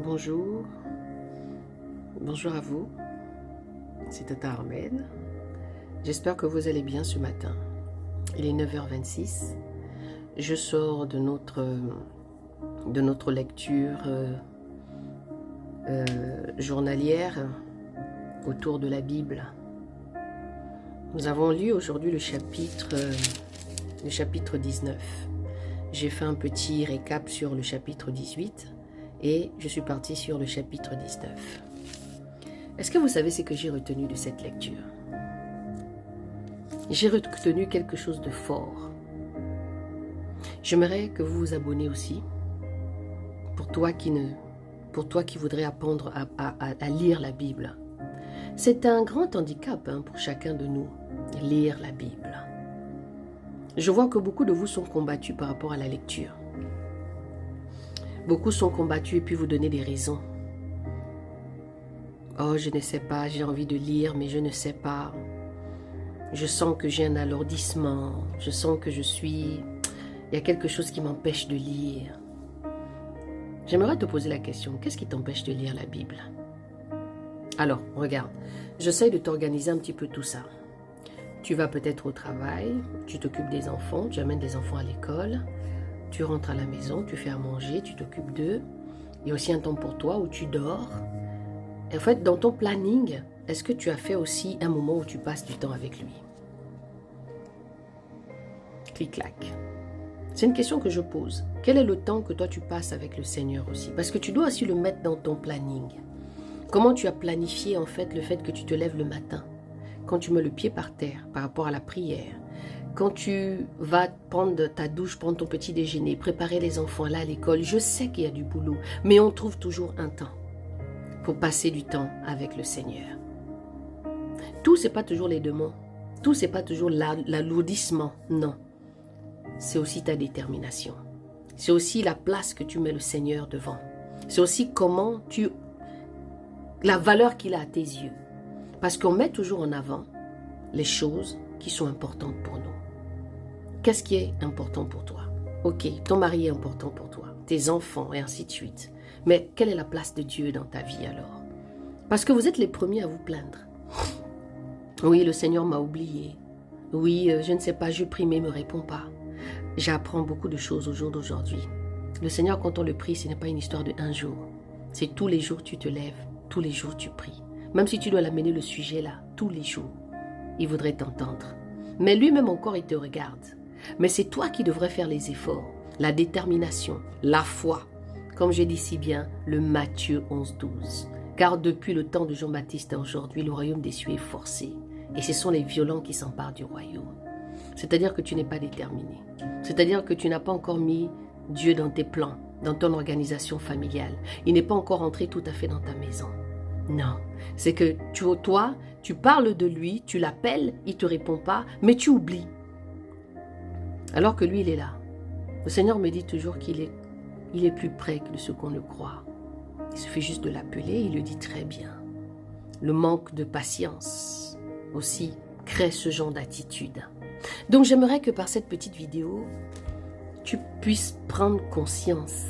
Bonjour, bonjour à vous, c'est Tata Armelle. J'espère que vous allez bien ce matin. Il est 9h26. Je sors de notre lecture journalière autour de la Bible. Nous avons lu aujourd'hui le chapitre 19. J'ai fait un petit récap sur le chapitre 18 et je suis partie sur le chapitre 19. Est-ce que vous savez ce que j'ai retenu de cette lecture? J'ai retenu quelque chose de fort. J'aimerais que vous vous abonnez aussi. Pour toi qui voudrais apprendre à lire la Bible. C'est un grand handicap pour chacun de nous, lire la Bible. Je vois que beaucoup de vous sont combattus par rapport à la lecture. Beaucoup sont combattus et puis vous donnez des raisons. Oh, je ne sais pas, j'ai envie de lire, mais je ne sais pas. Je sens que j'ai un alourdissement. Je sens que il y a quelque chose qui m'empêche de lire. J'aimerais te poser la question, qu'est-ce qui t'empêche de lire la Bible? Alors, regarde, j'essaie de t'organiser un petit peu tout ça. Tu vas peut-être au travail, tu t'occupes des enfants, tu amènes des enfants à l'école, tu rentres à la maison, tu fais à manger, tu t'occupes d'eux. Il y a aussi un temps pour toi où tu dors. Et en fait, dans ton planning, est-ce que tu as fait aussi un moment où tu passes du temps avec lui? Clic-clac. C'est une question que je pose. Quel est le temps que toi tu passes avec le Seigneur aussi? Parce que tu dois aussi le mettre dans ton planning. Comment tu as planifié en fait le fait que tu te lèves le matin? Quand tu mets le pied par terre par rapport à la prière, quand tu vas prendre ta douche, prendre ton petit déjeuner, préparer les enfants là à l'école, je sais qu'il y a du boulot, mais on trouve toujours un temps pour passer du temps avec le Seigneur. Tout, c'est pas toujours les demandes. Tout, c'est pas toujours l'alourdissement. Non. C'est aussi ta détermination. C'est aussi la place que tu mets le Seigneur devant. C'est aussi la valeur qu'il a à tes yeux. Parce qu'on met toujours en avant les choses qui sont importantes pour nous. Qu'est-ce qui est important pour toi? Ok, ton mari est important pour toi, tes enfants et ainsi de suite. Mais quelle est la place de Dieu dans ta vie alors? Parce que vous êtes les premiers à vous plaindre. Oui, le Seigneur m'a oublié. Oui, je ne sais pas, je prie mais il ne me répond pas. J'apprends beaucoup de choses au jour d'aujourd'hui. Le Seigneur, quand on le prie, ce n'est pas une histoire de un jour. C'est tous les jours tu te lèves, tous les jours tu pries. Même si tu dois l'amener le sujet là, tous les jours, il voudrait t'entendre. Mais lui-même encore, il te regarde. Mais c'est toi qui devrais faire les efforts, la détermination, la foi. Comme je dis si bien, le Matthieu 11-12. Car depuis le temps de Jean-Baptiste à aujourd'hui, le royaume des cieux est forcé. Et ce sont les violents qui s'emparent du royaume. C'est-à-dire que tu n'es pas déterminé. C'est-à-dire que tu n'as pas encore mis Dieu dans tes plans, dans ton organisation familiale. Il n'est pas encore entré tout à fait dans ta maison. Non, c'est que toi, tu parles de lui, tu l'appelles, il ne te répond pas, mais tu oublies. Alors que lui, il est là. Le Seigneur me dit toujours qu'il est plus près que ce qu'on le croit. Il suffit juste de l'appeler, il le dit très bien. Le manque de patience aussi crée ce genre d'attitude. Donc j'aimerais que par cette petite vidéo, tu puisses prendre conscience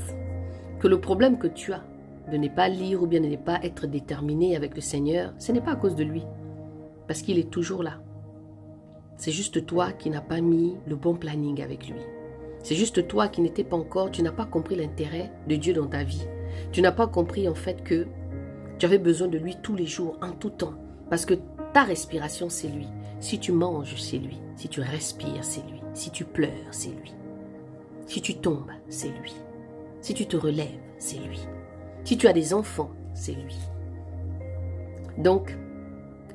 que le problème que tu as de ne pas lire ou bien de ne pas être déterminé avec le Seigneur, ce n'est pas à cause de lui, parce qu'il est toujours là. C'est juste toi qui n'as pas mis le bon planning avec lui. C'est juste toi qui n'étais pas encore, tu n'as pas compris l'intérêt de Dieu dans ta vie. Tu n'as pas compris en fait que tu avais besoin de lui tous les jours, en tout temps, parce que ta respiration, c'est lui. Si tu manges, c'est lui. Si tu respires, c'est lui. Si tu pleures, c'est lui. Si tu tombes, c'est lui. Si tu te relèves, c'est lui. Si tu as des enfants, c'est lui. Donc,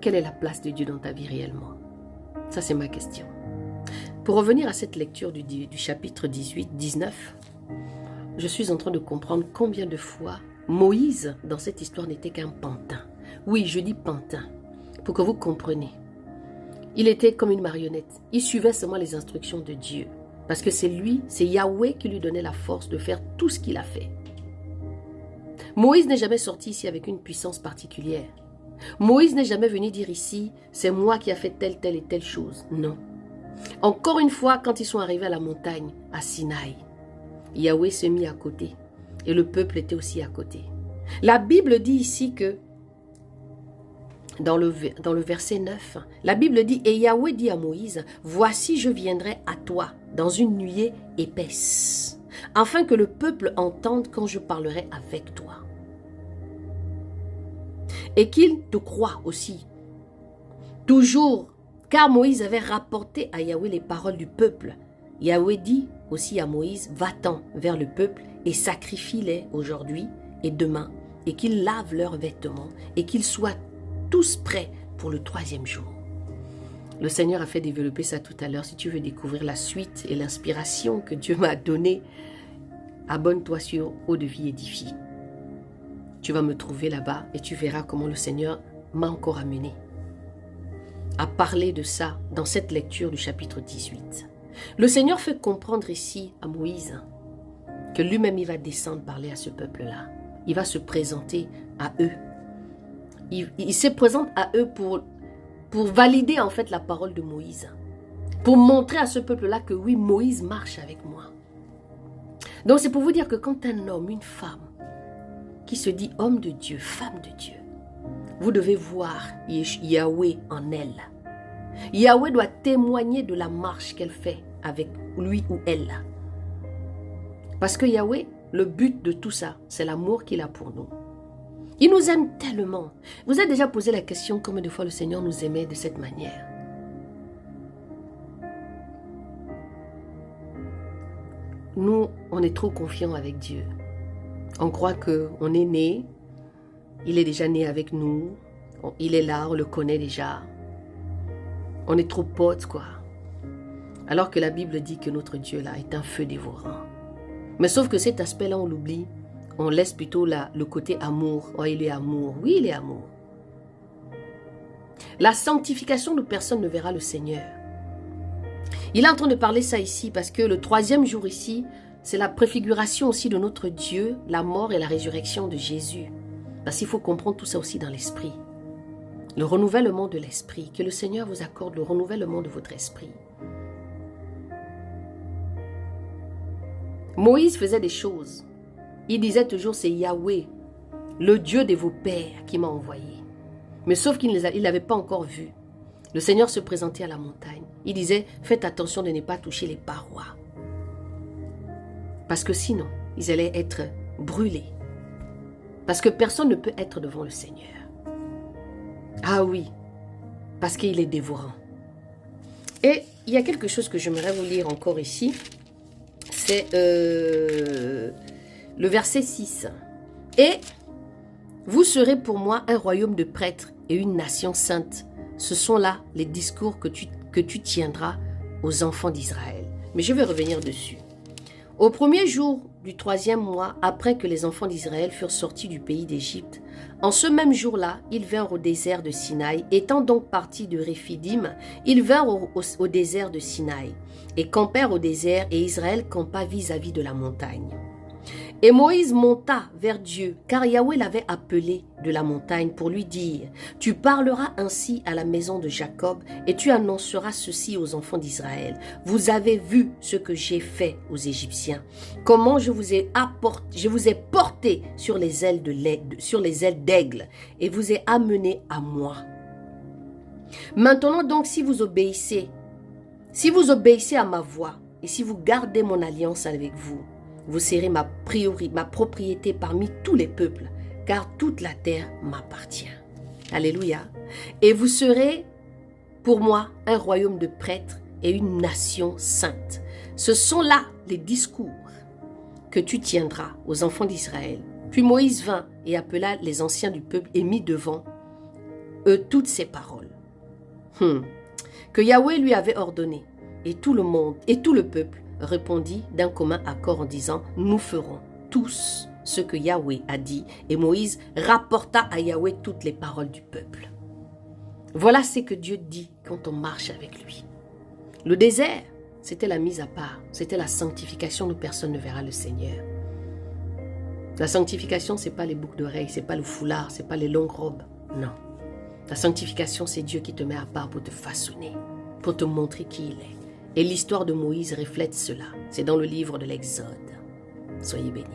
quelle est la place de Dieu dans ta vie réellement? Ça, c'est ma question. Pour revenir à cette lecture du chapitre 18, 19, je suis en train de comprendre combien de fois Moïse, dans cette histoire, n'était qu'un pantin. Oui, je dis pantin, pour que vous compreniez. Il était comme une marionnette. Il suivait seulement les instructions de Dieu. Parce que c'est Yahweh qui lui donnait la force de faire tout ce qu'il a fait. Moïse n'est jamais sorti ici avec une puissance particulière. Moïse n'est jamais venu dire ici, c'est moi qui a fait telle et telle chose. Non. Encore une fois, quand ils sont arrivés à la montagne, à Sinaï, Yahweh s'est mis à côté. Et le peuple était aussi à côté. La Bible dit ici que, dans le verset 9, la Bible dit, « Et Yahweh dit à Moïse, voici je viendrai à toi dans une nuée épaisse, afin que le peuple entende quand je parlerai avec toi. Et qu'il te croie aussi. » Toujours, car Moïse avait rapporté à Yahweh les paroles du peuple. Yahweh dit aussi à Moïse, « Va-t'en vers le peuple et sacrifie-les aujourd'hui et demain, et qu'ils lavent leurs vêtements, et qu'ils soient tous prêts pour le 3e jour. » Le Seigneur a fait développer ça tout à l'heure. Si tu veux découvrir la suite et l'inspiration que Dieu m'a donnée, abonne-toi sur Eau de Vie Édifie. Tu vas me trouver là-bas et tu verras comment le Seigneur m'a encore amené à parler de ça dans cette lecture du chapitre 18. Le Seigneur fait comprendre ici à Moïse que lui-même il va descendre parler à ce peuple-là. Il va se présenter à eux. Il se présente à eux pour valider en fait la parole de Moïse. Pour montrer à ce peuple-là que oui, Moïse marche avec moi. Donc c'est pour vous dire que quand un homme, une femme, qui se dit homme de Dieu, femme de Dieu, vous devez voir Yahweh en elle. Yahweh doit témoigner de la marche qu'elle fait avec lui ou elle. Parce que Yahweh, le but de tout ça, c'est l'amour qu'il a pour nous. Il nous aime tellement. Vous avez déjà posé la question combien de fois le Seigneur nous aimait de cette manière? Nous, on est trop confiants avec Dieu. On croit qu'on est né, il est déjà né avec nous, il est là, on le connaît déjà. On est trop potes, quoi. Alors que la Bible dit que notre Dieu, là, est un feu dévorant. Mais sauf que cet aspect-là, on l'oublie. On laisse plutôt le côté amour. Oh, il est amour. Oui, il est amour. La sanctification de personne ne verra le Seigneur. Il est en train de parler ça ici parce que le 3e jour ici, c'est la préfiguration aussi de notre Dieu, la mort et la résurrection de Jésus. Parce qu'il faut comprendre tout ça aussi dans l'esprit. Le renouvellement de l'esprit. Que le Seigneur vous accorde le renouvellement de votre esprit. Moïse faisait des choses. Il disait toujours, c'est Yahweh, le Dieu de vos pères qui m'a envoyé. Mais sauf qu'il ne l'avait pas encore vu. Le Seigneur se présentait à la montagne. Il disait, faites attention de ne pas toucher les parois. Parce que sinon, ils allaient être brûlés. Parce que personne ne peut être devant le Seigneur. Ah oui, parce qu'il est dévorant. Et il y a quelque chose que j'aimerais vous lire encore ici. C'est le verset 6. « Et vous serez pour moi un royaume de prêtres et une nation sainte. Ce sont là les discours que tu tiendras aux enfants d'Israël. » Mais je vais revenir dessus. Au 1er jour du 3e mois, après que les enfants d'Israël furent sortis du pays d'Égypte, en ce même jour-là, ils vinrent au désert de Sinaï. Étant donc partis de Réphidim, ils vinrent au désert de Sinaï et campèrent au désert, et Israël campa vis-à-vis de la montagne. Et Moïse monta vers Dieu, car Yahweh l'avait appelé de la montagne pour lui dire, « Tu parleras ainsi à la maison de Jacob, et tu annonceras ceci aux enfants d'Israël. Vous avez vu ce que j'ai fait aux Égyptiens, comment je vous ai porté sur les ailes d'aigle, et vous ai amené à moi. Maintenant donc, si vous obéissez à ma voix, et si vous gardez mon alliance avec vous, vous serez ma propriété parmi tous les peuples, car toute la terre m'appartient. » Alléluia. « Et vous serez pour moi un royaume de prêtres et une nation sainte. » Ce sont là les discours que tu tiendras aux enfants d'Israël. Puis Moïse vint et appela les anciens du peuple et mit devant eux toutes ces paroles que Yahweh lui avait ordonnées. Et tout le monde, et tout le peuple répondit d'un commun accord en disant, « Nous ferons tous ce que Yahweh a dit. » Et Moïse rapporta à Yahweh toutes les paroles du peuple. Voilà ce que Dieu dit quand on marche avec lui. Le désert, c'était la mise à part, c'était la sanctification où personne ne verra le Seigneur. La sanctification, ce n'est pas les boucles d'oreilles, ce n'est pas le foulard, ce n'est pas les longues robes. Non. La sanctification, c'est Dieu qui te met à part pour te façonner, pour te montrer qui il est. Et l'histoire de Moïse reflète cela. C'est dans le livre de l'Exode. Soyez bénis.